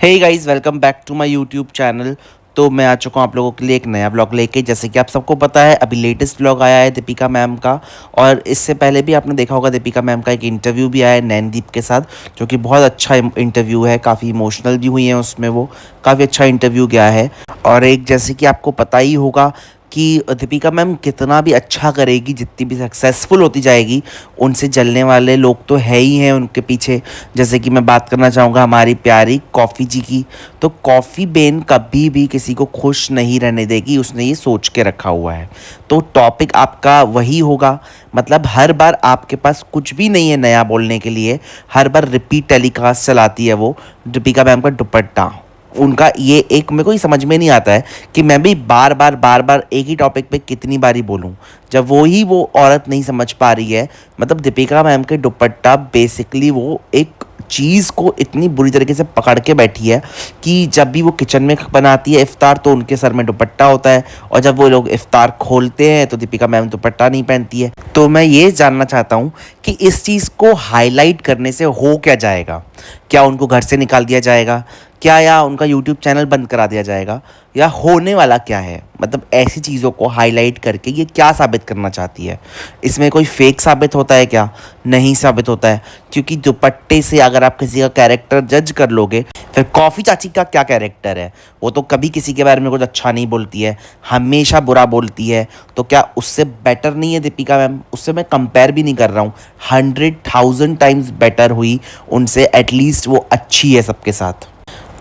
Hey guys, welcome back to my YouTube channel. तो मैं आ चुका हूँ आप लोगों के लिए एक नया ब्लॉग लेके। जैसे कि आप सबको पता है, अभी लेटेस्ट ब्लॉग आया है दीपिका मैम का। और इससे पहले भी आपने देखा होगा दीपिका मैम का एक इंटरव्यू भी आया है नैनदीप के साथ, जो कि बहुत अच्छा इंटरव्यू है। काफ़ी इमोशनल भी हुई है उसमें, वो काफ़ी अच्छा इंटरव्यू गया है। और एक जैसे कि आपको पता ही होगा कि दीपिका मैम कितना भी अच्छा करेगी, जितनी भी सक्सेसफुल होती जाएगी, उनसे जलने वाले लोग तो है ही हैं उनके पीछे। जैसे कि मैं बात करना चाहूँगा हमारी प्यारी कॉफ़ी जी की। तो कॉफ़ी बेन कभी भी किसी को खुश नहीं रहने देगी, उसने ये सोच के रखा हुआ है। तो टॉपिक आपका वही होगा, मतलब हर बार आपके पास कुछ भी नहीं है नया बोलने के लिए, हर बार रिपीट टेलीकास्ट चलाती है वो दीपिका मैम का दुपट्टा। उनका ये एक मेरे को ही समझ में नहीं आता है कि मैं भी बार बार एक ही टॉपिक पे कितनी बारी बोलूं, जब वो औरत नहीं समझ पा रही है। मतलब दीपिका मैम के दुपट्टा बेसिकली वो एक चीज़ को इतनी बुरी तरीके से पकड़ के बैठी है कि जब भी वो किचन में बनाती है इफ्तार, तो उनके सर में दुपट्टा होता है, और जब वो लोग इफ्तार खोलते हैं तो दीपिका मैम दुपट्टा नहीं पहनती है। तो मैं ये जानना चाहता हूँ कि इस चीज़ को हाईलाइट करने से हो क्या जाएगा? क्या उनको घर से निकाल दिया जाएगा क्या, या उनका यूट्यूब चैनल बंद करा दिया जाएगा, या होने वाला क्या है? मतलब ऐसी चीज़ों को हाईलाइट करके ये क्या साबित करना चाहती है? इसमें कोई फेक साबित होता है क्या? नहीं साबित होता है, क्योंकि दुपट्टे से अगर आप किसी का कैरेक्टर जज कर लोगे, फिर कॉफ़ी चाची का क्या कैरेक्टर है? वो तो कभी किसी के बारे में कुछ अच्छा नहीं बोलती है, हमेशा बुरा बोलती है। तो क्या उससे बेटर नहीं है दीपिका मैम? उससे मैं कंपेयर भी नहीं कर रहा हूँ, 100,000 टाइम्स बेटर हुई उनसे। एटलीस्ट वो अच्छी है सबके साथ।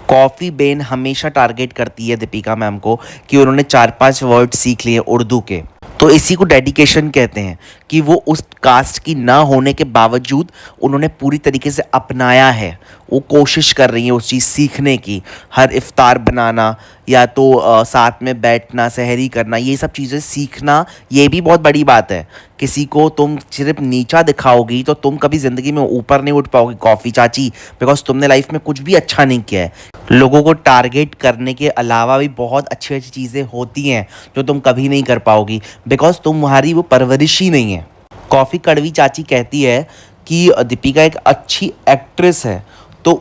कॉफ़ी बेन हमेशा टारगेट करती है दीपिका मैम को कि उन्होंने 4-5 वर्ड सीख लिए उर्दू के। तो इसी को डेडिकेशन कहते हैं, कि वो उस कास्ट की ना होने के बावजूद उन्होंने पूरी तरीके से अपनाया है। वो कोशिश कर रही है उस चीज़ सीखने की। हर इफ्तार बनाना, या तो साथ में बैठना, सहरी करना, ये सब चीज़ें सीखना, ये भी बहुत बड़ी बात है। किसी को तुम सिर्फ नीचा दिखाओगी तो तुम कभी ज़िंदगी में ऊपर नहीं उठ पाओगी कॉफ़ी चाची, बिकॉज तुमने लाइफ में कुछ भी अच्छा नहीं किया है। लोगों को टारगेट करने के अलावा भी बहुत अच्छी अच्छी चीज़ें होती हैं जो तुम कभी नहीं कर पाओगी, बिकॉज तुम्हारी वो परवरिश ही नहीं है। कॉफ़ी कड़वी चाची कहती है कि दीपिका एक अच्छी एक्ट्रेस है, तो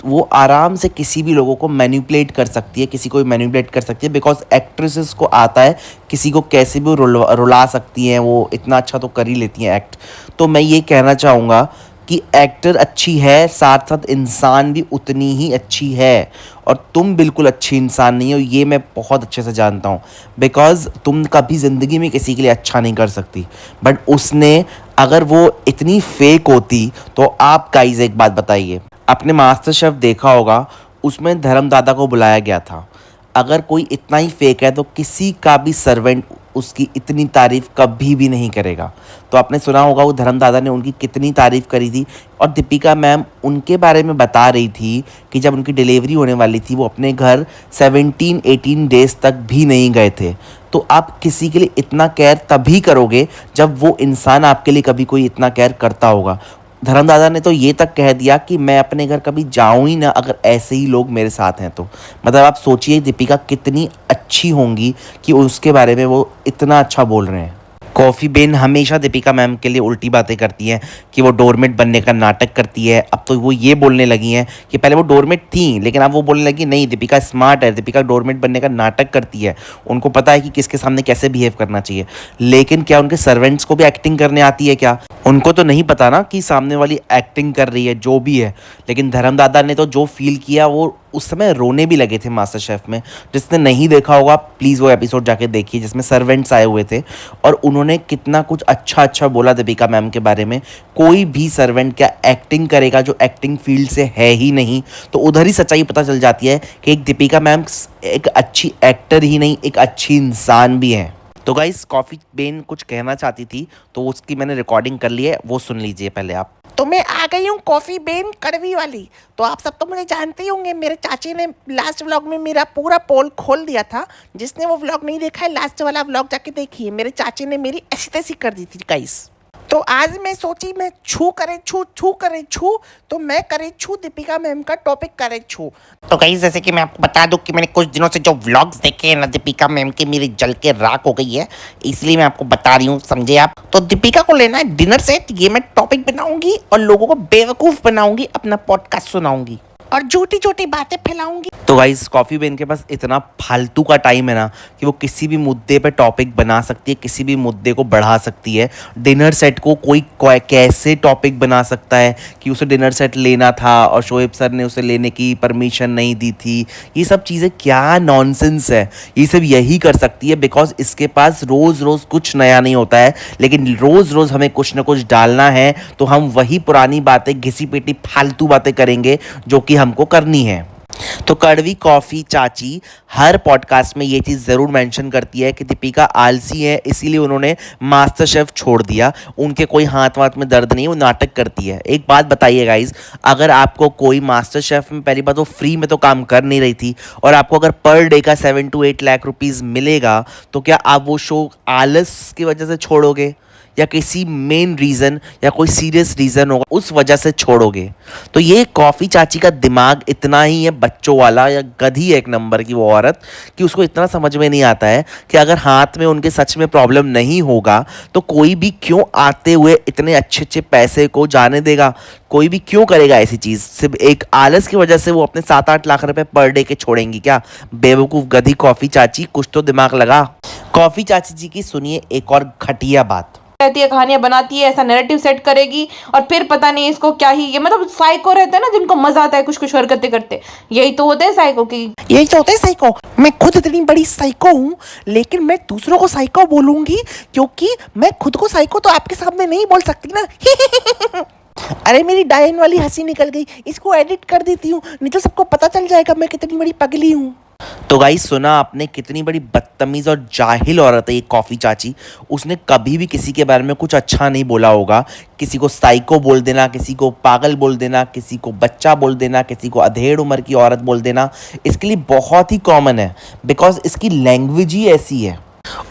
वो आराम से किसी भी लोगों को मैनिपुलेट कर सकती है, किसी को भी मैनिपुलेट कर सकती है, बिकॉज एक्ट्रेसेस को आता है किसी को कैसे भी रुला सकती हैं, वो इतना अच्छा तो कर ही लेती हैं एक्ट। तो मैं ये कहना चाहूँगा कि एक्टर अच्छी है, साथ साथ इंसान भी उतनी ही अच्छी है। और तुम बिल्कुल अच्छी इंसान नहीं हो, ये मैं बहुत अच्छे से जानता हूँ, बिकॉज तुम कभी ज़िंदगी में किसी के लिए अच्छा नहीं कर सकती। बट उसने, अगर वो इतनी फेक होती तो आप गाइस एक बात बताइए, आपने मास्टर शेफ देखा होगा, उसमें धर्मदादा को बुलाया गया था। अगर कोई इतना ही फेक है तो किसी का भी सर्वेंट उसकी इतनी तारीफ़ कभी भी नहीं करेगा। तो आपने सुना होगा वो धर्मदादा ने उनकी कितनी तारीफ़ करी थी। और दीपिका मैम उनके बारे में बता रही थी कि जब उनकी डिलीवरी होने वाली थी, वो अपने घर 17-18 डेज़ तक भी नहीं गए थे। तो आप किसी के लिए इतना केयर तभी करोगे जब वो इंसान आपके लिए कभी कोई इतना केयर करता होगा। धर्मदादा ने तो ये तक कह दिया कि मैं अपने घर कभी जाऊं ही ना अगर ऐसे ही लोग मेरे साथ हैं तो। मतलब आप सोचिए दीपिका कितनी अच्छी होंगी कि उसके बारे में वो इतना अच्छा बोल रहे हैं। कॉफ़ी बेन हमेशा दीपिका मैम के लिए उल्टी बातें करती हैं कि वो डोरमेट बनने का नाटक करती है। अब तो वो ये बोलने लगी हैं कि पहले वो डोरमेट थी, लेकिन अब वो बोलने लगी नहीं, दीपिका स्मार्ट है, दीपिका डोरमेट बनने का नाटक करती है। उनको पता है कि किसके सामने कैसे बिहेव करना चाहिए। लेकिन क्या उनके सर्वेंट्स को भी एक्टिंग करने आती है क्या? उनको तो नहीं पता ना कि सामने वाली एक्टिंग कर रही है, जो भी है। लेकिन धर्मदादा ने तो जो फील किया, वो उस समय रोने भी लगे थे मास्टर शेफ में। जिसने नहीं देखा होगा प्लीज़ वो एपिसोड जाके देखिए, जिसमें सर्वेंट्स आए हुए थे और उन्होंने कितना कुछ अच्छा अच्छा बोला दीपिका मैम के बारे में। कोई भी सर्वेंट क्या एक्टिंग करेगा जो एक्टिंग फील्ड से है ही नहीं? तो उधर ही सच्चाई पता चल जाती है कि एक दीपिका मैम एक अच्छी एक्टर ही नहीं, एक अच्छी इंसान भी है। तो गाइस, कॉफ़ी बेन कुछ कहना चाहती थी, तो उसकी मैंने रिकॉर्डिंग कर ली है, वो सुन लीजिए पहले आप। तो मैं आ गई हूँ कॉफ़ी बेन कड़वी वाली। तो आप सब तो मुझे जानते ही होंगे, मेरे चाची ने लास्ट व्लॉग में मेरा पूरा पोल खोल दिया था। जिसने वो व्लॉग नहीं देखा है, लास्ट वाला व्लॉग जाके देखिए। मेरे चाची ने मेरी ऐसी तैसी कर दी थी गाइस। तो आज मैं सोची मैं छू करे छू, तो मैं करे छू दीपिका मैम का टॉपिक करे छू। तो गाइस, जैसे कि मैं आपको बता दूं कि मैंने कुछ दिनों से जो व्लॉग्स देखे हैं ना दीपिका मैम की, मेरी जल के राख हो गई है। इसलिए मैं आपको बता रही हूँ, समझे आप? तो दीपिका को लेना है डिनर सेट, ये मैं टॉपिक बनाऊंगी और लोगों को बेवकूफ़ बनाऊंगी, अपना पॉडकास्ट सुनाऊंगी। और झूठी झूठी बातें फैलाऊंगी। तो गाइस कॉफ़ी बेन के पास इतना फालतू का टाइम है ना कि वो किसी भी मुद्दे पे टॉपिक बना सकती है, किसी भी मुद्दे को बढ़ा सकती है। डिनर सेट को कोई कैसे टॉपिक बना सकता है कि उसे डिनर सेट लेना था और शोएब सर ने उसे लेने की परमिशन नहीं दी थी। ये सब चीज़ें क्या नॉनसेंस है। ये सब यही कर सकती है बिकॉज इसके पास रोज़ रोज़ कुछ नया नहीं होता है, लेकिन रोज़ रोज़ हमें कुछ ना कुछ डालना है तो हम वही पुरानी बातें घिसी पिटी फालतू बातें करेंगे जो कि हमको करनी है। तो कड़वी कॉफ़ी चाची हर पॉडकास्ट में ये चीज़ ज़रूर मेंशन करती है कि दीपिका आलसी है, इसीलिए उन्होंने मास्टर शेफ़ छोड़ दिया। उनके कोई हाथ वाथ में दर्द नहीं, वो नाटक करती है। एक बात बताइए गाइज, अगर आपको कोई मास्टर शेफ़ में पहली बात वो फ्री में तो काम कर नहीं रही थी और आपको अगर पर डे का 7 to 8 लाख रुपीज़ मिलेगा तो क्या आप वो शो आलस की वजह से छोड़ोगे या किसी मेन रीज़न या कोई सीरियस रीज़न होगा उस वजह से छोड़ोगे? तो ये कॉफ़ी चाची का दिमाग इतना ही है बच्चों वाला या गधी एक नंबर की वो औरत कि उसको इतना समझ में नहीं आता है कि अगर हाथ में उनके सच में प्रॉब्लम नहीं होगा तो कोई भी क्यों आते हुए इतने अच्छे अच्छे पैसे को जाने देगा। कोई भी क्यों करेगा ऐसी चीज़? सिर्फ एक आलस की वजह से वो अपने 7-8 लाख रुपए पर डे के छोड़ेंगी क्या? बेवकूफ़ गधी कॉफ़ी चाची, कुछ तो दिमाग लगा। कॉफ़ी चाची जी की सुनिए एक और घटिया बात। रहती है, कहानियां बनाती है, ऐसा नैरेटिव सेट करेगी और फिर पता नहीं इसको क्या ही, ये मतलब साइको रहते हैं ना जिनको मजा आता है कुछ कुछ हरकतें करते, यही तो होते हैं साइको की। यही तो होता है साइको। मैं खुद इतनी बड़ी साइको हूँ लेकिन मैं दूसरों को साइको बोलूंगी क्योंकि मैं खुद को साइको तो आपके सामने नहीं बोल सकती ना। अरे मेरी डायन वाली हंसी निकल गई, इसको एडिट कर देती हूँ नहीं तो सबको पता चल जाएगा मैं कितनी बड़ी पगली हूँ। तो गाइस सुना आपने, कितनी बड़ी बदतमीज़ और जाहिल औरत है ये कॉफ़ी चाची। उसने कभी भी किसी के बारे में कुछ अच्छा नहीं बोला होगा। किसी को साइको बोल देना, किसी को पागल बोल देना, किसी को बच्चा बोल देना, किसी को अधेड़ उम्र की औरत बोल देना इसके लिए बहुत ही कॉमन है बिकॉज इसकी लैंग्वेज ही ऐसी है।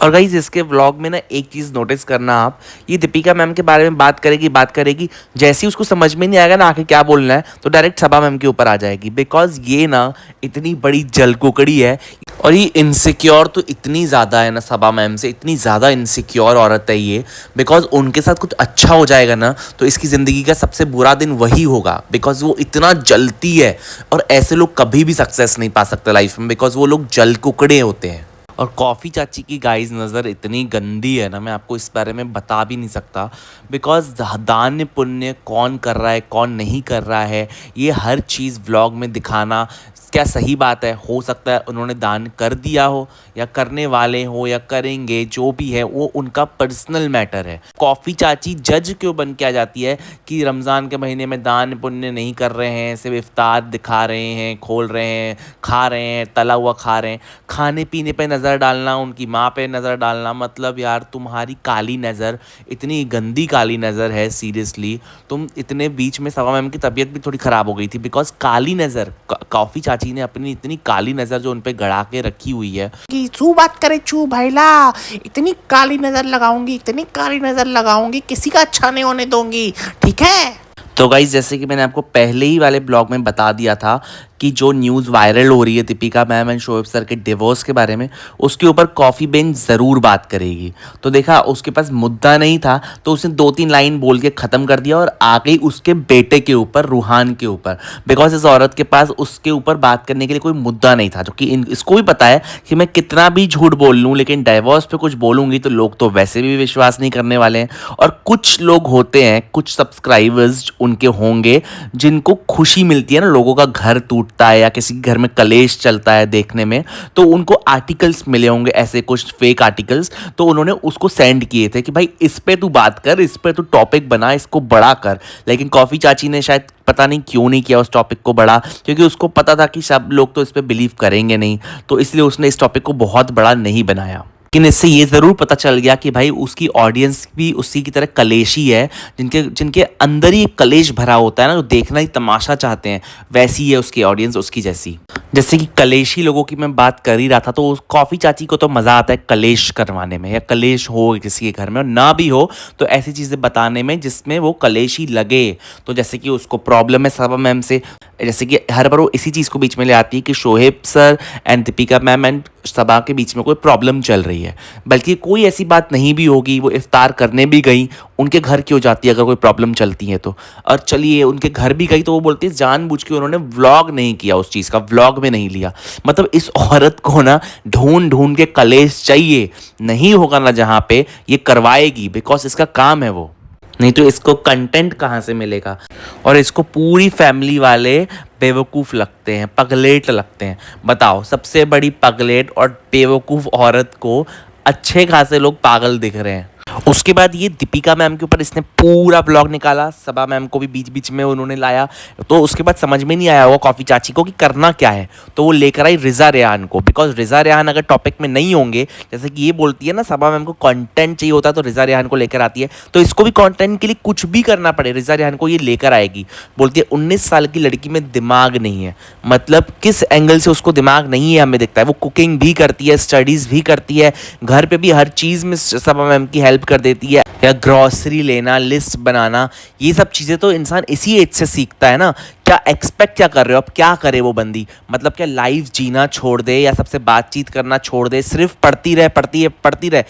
और गाइज इसके व्लॉग में ना एक चीज़ नोटिस करना आप, ये दीपिका मैम के बारे में बात करेगी जैसे ही उसको समझ में नहीं आएगा ना आके क्या बोलना है तो डायरेक्ट सबा मैम के ऊपर आ जाएगी बिकॉज ये ना इतनी बड़ी जलकुकड़ी है और ये इनसिक्योर तो इतनी ज़्यादा है ना, सबा मैम से इतनी ज़्यादा इनसिक्योर औरत है ये बिकॉज उनके साथ कुछ अच्छा हो जाएगा ना तो इसकी ज़िंदगी का सबसे बुरा दिन वही होगा बिकॉज वो इतना जलती है। और ऐसे लोग कभी भी सक्सेस नहीं पा सकते लाइफ में बिकॉज वो लोग जलकुकड़े होते हैं। और कॉफ़ी चाची की गाइस नज़र इतनी गंदी है ना, मैं आपको इस बारे में बता भी नहीं सकता बिकॉज दान पुण्य कौन कर रहा है कौन नहीं कर रहा है ये हर चीज़ व्लॉग में दिखाना क्या सही बात है? हो सकता है उन्होंने दान कर दिया हो या करने वाले हो या करेंगे, जो भी है वो उनका पर्सनल मैटर है। कॉफ़ी चाची जज क्यों बन के आ जाती है कि रमज़ान के महीने में दान पुण्य नहीं कर रहे हैं, सिर्फ इफ्तार दिखा रहे हैं, खोल रहे हैं, खा रहे हैं, तला हुआ खा रहे हैं। खाने पीने पे नज़र डालना, उनकी माँ पे नज़र डालना, मतलब यार तुम्हारी काली नज़र इतनी गंदी काली नज़र है सीरियसली। तुम इतने बीच में सबा मैम की तबीयत भी थोड़ी ख़राब हो गई थी बिकॉज काली नज़र कॉफ़ी चाची ने अपनी इतनी काली नज़र जो उन पे गड़ा के रखी हुई है कि छू बात करे छू भाईला, इतनी काली नजर लगाऊंगी, इतनी काली नजर लगाऊंगी किसी का अच्छा नहीं होने दूंगी, ठीक है? तो गाइज जैसे कि मैंने आपको पहले ही वाले ब्लॉग में बता दिया था कि जो न्यूज़ वायरल हो रही है Deepika ma'am and Shoaib sir के डिवोर्स के बारे में, उसके ऊपर कॉफ़ी बेन ज़रूर बात करेगी। तो देखा उसके पास मुद्दा नहीं था तो उसने 2-3 लाइन बोल के ख़त्म कर दिया और आ गई उसके बेटे के ऊपर, रूहान के ऊपर, बिकॉज इस औरत के पास उसके ऊपर बात करने के लिए कोई मुद्दा नहीं था। जो कि इसको भी पता है कि मैं कितना भी झूठ बोल लूँ लेकिन डिवोर्स पे कुछ बोलूँगी तो लोग तो वैसे भी विश्वास नहीं करने वाले हैं। और कुछ लोग होते हैं, कुछ सब्सक्राइबर्स उनके होंगे जिनको खुशी मिलती है ना लोगों का घर टूटता है या किसी घर में कलेश चलता है देखने में, तो उनको आर्टिकल्स मिले होंगे ऐसे कुछ फेक आर्टिकल्स, तो उन्होंने उसको सेंड किए थे कि भाई इस पे तू बात कर, इस पे तू टॉपिक बना, इसको बड़ा कर। लेकिन कॉफ़ी चाची ने शायद पता नहीं क्यों नहीं किया उस टॉपिक को बड़ा, क्योंकि उसको पता था कि सब लोग तो इस पे बिलीव करेंगे नहीं, तो इसलिए उसने इस टॉपिक को बहुत बड़ा नहीं बनाया। लेकिन इससे ये ज़रूर पता चल गया कि भाई उसकी ऑडियंस भी उसी की तरह कलेशी है, जिनके अंदर ही कलेश भरा होता है ना, जो देखना ही तमाशा चाहते हैं, वैसी है उसकी ऑडियंस उसकी जैसी। जैसे कि कलेशी लोगों की मैं बात कर ही रहा था, तो उस कॉफ़ी चाची को तो मज़ा आता है कलेश करवाने में, या कलेश हो किसी के घर में और ना भी हो तो ऐसी चीज़ें बताने में जिसमें वो कलेशी लगे। तो जैसे कि उसको प्रॉब्लम है सबा मैम से, जैसे कि हर बार वो इसी चीज़ को बीच में ले आती है कि Shoaib sir and Deepika ma'am and Saba के बीच में कोई प्रॉब्लम चल रही है, बल्कि कोई ऐसी बात नहीं भी होगी। वो इफ्तार करने भी गई, उनके घर क्यों जाती है अगर कोई प्रॉब्लम चलती है तो। और चलिए उनके घर भी गई तो वो बोलती है जानबूझ के उन्होंने व्लॉग नहीं किया, उस चीज़ का व्लॉग में नहीं लिया। मतलब इस औरत को ना ढूंढ ढूंढ के कलेश चाहिए, नहीं होगा ना जहाँ पे ये करवाएगी, बिकॉज इसका काम है वो, नहीं तो इसको कंटेंट कहाँ से मिलेगा। और इसको पूरी फैमिली वाले बेवकूफ़ लगते हैं, पगलेट लगते हैं। बताओ, सबसे बड़ी पगलेट और बेवकूफ़ औरत को अच्छे खासे लोग पागल दिख रहे हैं। उसके बाद ये दीपिका मैम के ऊपर इसने पूरा ब्लॉग निकाला, सबा मैम को भी बीच बीच में उन्होंने लाया। तो उसके बाद समझ में नहीं आया होगा कॉफ़ी चाची को कि करना क्या है, तो वो लेकर आई रिज़ा रेहान को। बिकॉज रिज़ा रेहान अगर टॉपिक में नहीं होंगे, जैसे कि ये बोलती है ना सबा मैम को कंटेंट चाहिए होता है तो रिज़ा रेहान को लेकर आती है, तो इसको भी कंटेंट के लिए कुछ भी करना पड़े रिज़ा रेहान को ये लेकर आएगी। बोलती है 19 साल की लड़की में दिमाग नहीं है। मतलब किस एंगल से उसको दिमाग नहीं है हमें दिखता है। वो कुकिंग भी करती है, स्टडीज़ भी करती है, घर पे भी हर चीज़ में सबा मैम की हेल्प कर देती है, या ग्रॉसरी लेना, लिस्ट बनाना, ये सब चीज़ें तो इंसान इसी एज से सीखता है ना। क्या एक्सपेक्ट क्या कर रहे हो, अब क्या करे वो बंदी। मतलब क्या लाइफ जीना छोड़ दे या सबसे बातचीत करना छोड़ दे, सिर्फ पढ़ती रहे।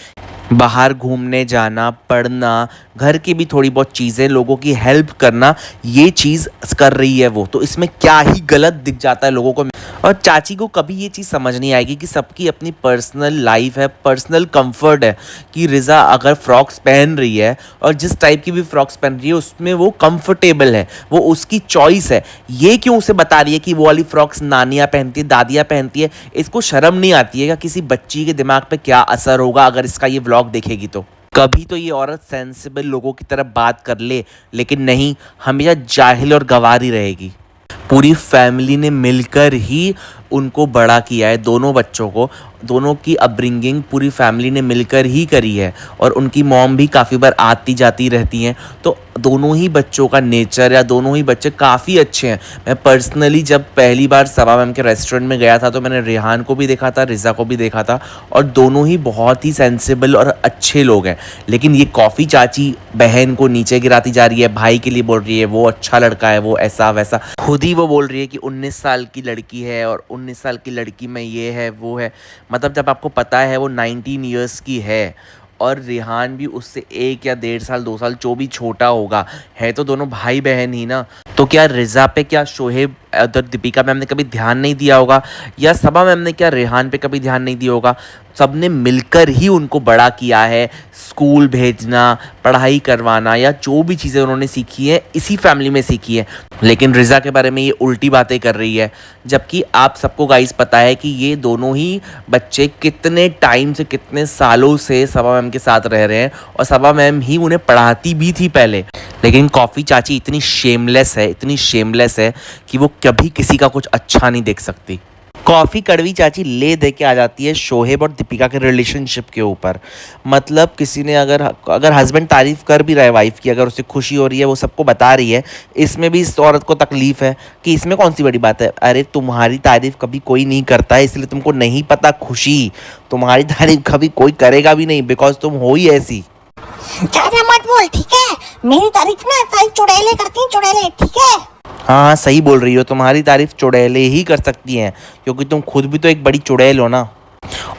बाहर घूमने जाना, पढ़ना, घर की भी थोड़ी बहुत चीज़ें, लोगों की हेल्प करना, ये चीज़ कर रही है वो, तो इसमें क्या ही गलत दिख जाता है लोगों को। और चाची को कभी ये चीज़ समझ नहीं आएगी कि सबकी अपनी पर्सनल लाइफ है, पर्सनल कंफर्ट है, कि रिज़ा अगर फ्रॉक्स पहन रही है और जिस टाइप की भी फ्रॉक्स पहन रही है उसमें वो कंफर्टेबल है, वो उसकी चॉइस है। ये क्यों उसे बता रही है कि वो वाली फ्रॉक्स नानियाँ पहनती है, दादियाँ पहनती है। इसको शर्म नहीं आती है कि किसी बच्ची के दिमाग पे क्या असर होगा अगर इसका ये व्लॉग देखेगी तो। कभी तो ये औरत सेंसिबल लोगों की तरह बात कर ले, लेकिन नहीं, हमेशा जाहिल और गंवार ही रहेगी। पूरी फैमिली ने मिलकर ही उनको बड़ा किया है, दोनों बच्चों को, दोनों की अपब्रिंगिंग पूरी फैमिली ने मिलकर ही करी है। और उनकी मॉम भी काफ़ी बार आती जाती रहती हैं, तो दोनों ही बच्चों का नेचर या दोनों ही बच्चे काफ़ी अच्छे हैं। मैं पर्सनली जब पहली बार सबा मैम के रेस्टोरेंट में गया था तो मैंने रेहान को भी देखा था, रिज़ा को भी देखा था, और दोनों ही बहुत ही सेंसिबल और अच्छे लोग हैं। लेकिन ये कॉफ़ी चाची बहन को नीचे गिराती जा रही है, भाई के लिए बोल रही है वो अच्छा लड़का है, वो ऐसा वैसा। खुद ही वो बोल रही है कि 19 साल की लड़की है और 19 साल की लड़की में ये है वो है। मतलब जब आपको पता है वो 19 ईयर्स की है और रेहान भी उससे 1 या 1.5 साल 2 साल जो भी छोटा होगा, है तो दोनों भाई बहन ही ना। तो क्या रिज़ा पे क्या शोहेब उधर दीपिका मैम ने कभी ध्यान नहीं दिया होगा, या सबा मैम ने क्या रेहान पे कभी ध्यान नहीं दिया होगा। सबने मिलकर ही उनको बड़ा किया है। स्कूल भेजना, पढ़ाई करवाना, या जो भी चीज़ें उन्होंने सीखी है इसी फैमिली में सीखी है। लेकिन रिज़ा के बारे में ये उल्टी बातें कर रही है, जबकि आप सबको गाइस पता है कि ये दोनों ही बच्चे कितने टाइम से, कितने सालों से सबा मैम के साथ रह रहे हैं और सबा मैम ही उन्हें पढ़ाती भी थी पहले। लेकिन कॉफ़ी चाची इतनी शेमलेस है कि वो कभी किसी का कुछ अच्छा नहीं देख सकती। कॉफ़ी कड़वी चाची ले दे के आ जाती है शोहेब और दीपिका के रिलेशनशिप के ऊपर। मतलब किसी ने अगर हस्बैंड तारीफ़ कर भी रहा है वाइफ की, अगर उसे खुशी हो रही है, वो सबको बता रही है, इसमें भी इस औरत को तकलीफ़ है कि इसमें कौन सी बड़ी बात है। अरे तुम्हारी तारीफ़ कभी कोई नहीं करता है, इसलिए तुमको नहीं पता खुशी। तुम्हारी तारीफ़ कभी कोई करेगा भी नहीं, बिकॉज तुम हो ही ऐसी। ज़्यादा मत बोल, ठीक है। मेरी तारीफ ना सारी चुड़ैले करती हैं, चुड़ैले, ठीक है। हाँ सही बोल रही हो, तुम्हारी तारीफ चुड़ैले ही कर सकती हैं, क्योंकि तुम खुद भी तो एक बड़ी चुड़ैल हो ना।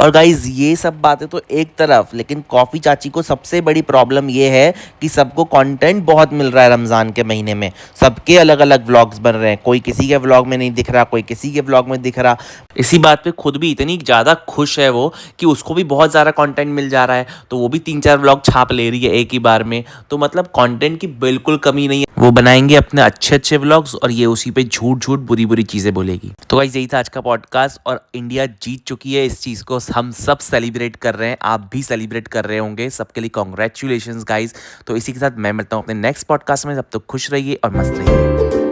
और गाइज ये सब बातें तो एक तरफ, लेकिन कॉफ़ी चाची को सबसे बड़ी प्रॉब्लम ये है कि सबको कंटेंट बहुत मिल रहा है रमज़ान के महीने में। सबके अलग अलग व्लॉग्स बन रहे हैं, कोई किसी के व्लॉग में नहीं दिख रहा, कोई किसी के व्लॉग में दिख रहा। इसी बात पे खुद भी इतनी ज़्यादा खुश है वो कि उसको भी बहुत ज़्यादा कंटेंट मिल जा रहा है, तो वो भी 3-4 व्लॉग छाप ले रही है एक ही बार में। तो मतलब कंटेंट की बिल्कुल कमी नहीं है। वो बनाएंगे अपने अच्छे अच्छे व्लॉग्स और ये उसी पे झूठ झूठ बुरी बुरी चीज़ें बोलेगी। तो गाइस यही था आज का पॉडकास्ट, और इंडिया जीत चुकी है, इस चीज़ को हम सब सेलिब्रेट कर रहे हैं, आप भी सेलिब्रेट कर रहे होंगे। सबके लिए कॉन्ग्रेचुलेशंस गाइस। तो इसी के साथ मैं मिलता हूँ अपने नेक्स्ट पॉडकास्ट में। तब तक खुश रहिए और मस्त रहिए।